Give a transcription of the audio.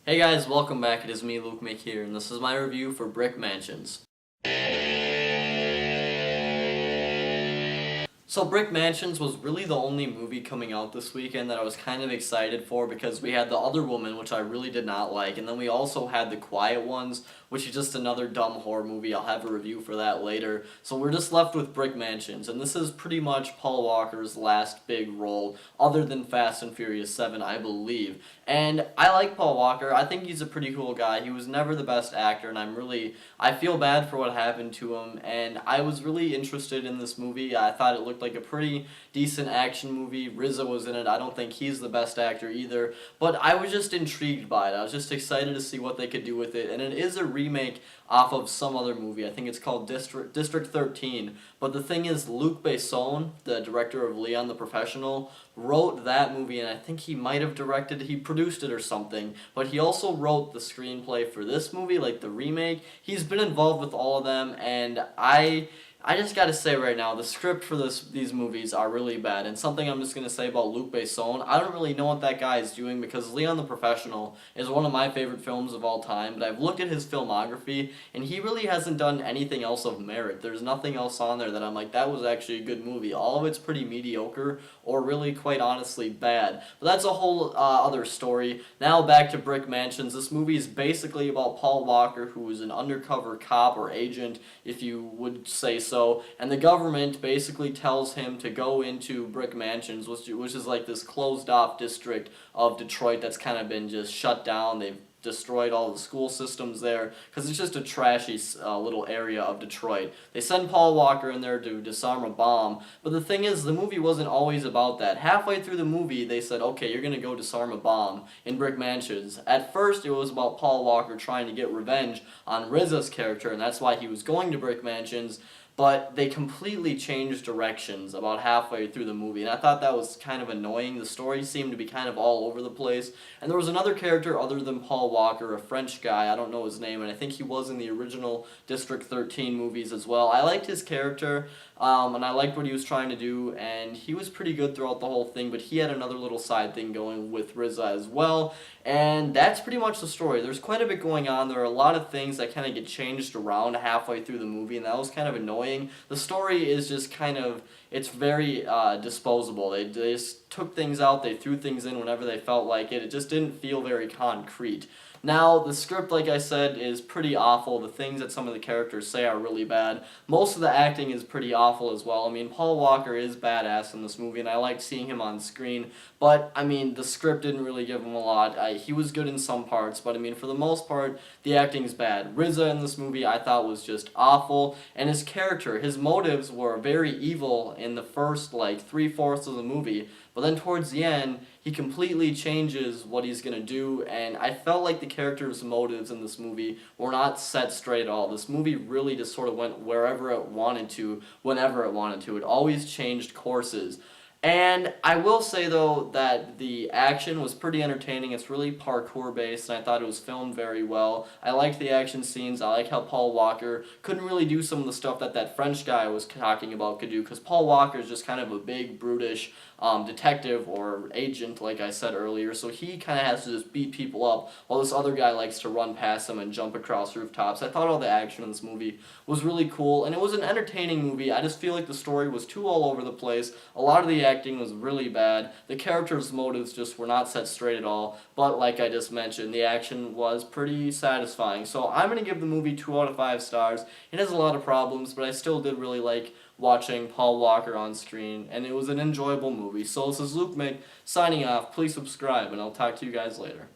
Hey guys, welcome back. It is me, lukemick here, and this is my review for Brick Mansions. So Brick Mansions was really the only movie coming out this weekend that I was kind of excited for because we had The Other Woman, which I really did not like, and then we also had The Quiet Ones, which is just another dumb horror movie. I'll have a review for that later. So we're just left with Brick Mansions, and this is pretty much Paul Walker's last big role, other than Fast and Furious 7, I believe. And I like Paul Walker. I think he's a pretty cool guy. He was never the best actor, and I feel bad for what happened to him, and I was really interested in this movie. I thought it looked like a pretty decent action movie. RZA was in it. I don't think he's the best actor either, but I was just intrigued by it. I was just excited to see what they could do with it, and it is a remake off of some other movie. I think it's called District 13, but the thing is, Luc Besson, the director of Leon the Professional, wrote that movie, and I think he might have he produced it or something, but he also wrote the screenplay for this movie, like the remake. He's been involved with all of them, and I just gotta say right now, the script for these movies are really bad, and something I'm just gonna say about Luc Besson, I don't really know what that guy is doing because Leon the Professional is one of my favorite films of all time, but I've looked at his filmography, and he really hasn't done anything else of merit. There's nothing else on there that I'm like, that was actually a good movie. All of it's pretty mediocre, or really, quite honestly, bad. But that's a whole other story. Now back to Brick Mansions. This movie is basically about Paul Walker, who is an undercover cop or agent, if you would say so, and the government basically tells him to go into Brick Mansions, which is like this closed off district of Detroit that's kind of been just shut down. They've destroyed all the school systems there because it's just a trashy little area of Detroit. They send Paul Walker in there to disarm a bomb, but the thing is, the movie wasn't always about that. Halfway through the movie, they said, okay, you're going to go disarm a bomb in Brick Mansions. At first, it was about Paul Walker trying to get revenge on RZA's character, and that's why he was going to Brick Mansions, but they completely changed directions about halfway through the movie, and I thought that was kind of annoying. The story seemed to be kind of all over the place, and there was another character other than Paul Walker, a French guy, I don't know his name, and I think he was in the original District 13 movies as well. I liked his character, and I liked what he was trying to do, and he was pretty good throughout the whole thing, but he had another little side thing going with RZA as well, and that's pretty much the story. There's quite a bit going on. There are a lot of things that kind of get changed around halfway through the movie, and that was kind of annoying. The story is just kind of, it's very disposable. They just took things out, they threw things in whenever they felt like it. It just didn't feel very concrete. Now, the script, like I said, is pretty awful. The things that some of the characters say are really bad. Most of the acting is pretty awful as well. I mean, Paul Walker is badass in this movie, and I liked seeing him on screen, but, I mean, the script didn't really give him a lot. He was good in some parts, but, I mean, for the most part, the acting is bad. RZA in this movie I thought was just awful, and his character, his motives were very evil in the first, like, 3/4 of the movie, but then towards the end, he completely changes what he's gonna do, and I felt like the character's motives in this movie were not set straight at all. This movie really just sort of went wherever it wanted to, whenever it wanted to. It always changed courses. And I will say, though, that the action was pretty entertaining. It's really parkour based, and I thought it was filmed very well. I liked the action scenes. I like how Paul Walker couldn't really do some of the stuff that French guy I was talking about could do, because Paul Walker is just kind of a big, brutish detective or agent, like I said earlier, so he kind of has to just beat people up, while this other guy likes to run past them and jump across rooftops. I thought all the action in this movie was really cool, and it was an entertaining movie. I just feel like the story was too all over the place. A lot of the acting was really bad. The characters' motives just were not set straight at all, but like I just mentioned, the action was pretty satisfying. So I'm going to give the movie 2 out of 5 stars. It has a lot of problems, but I still did really like watching Paul Walker on screen, and it was an enjoyable movie. So this is lukemick signing off. Please subscribe, and I'll talk to you guys later.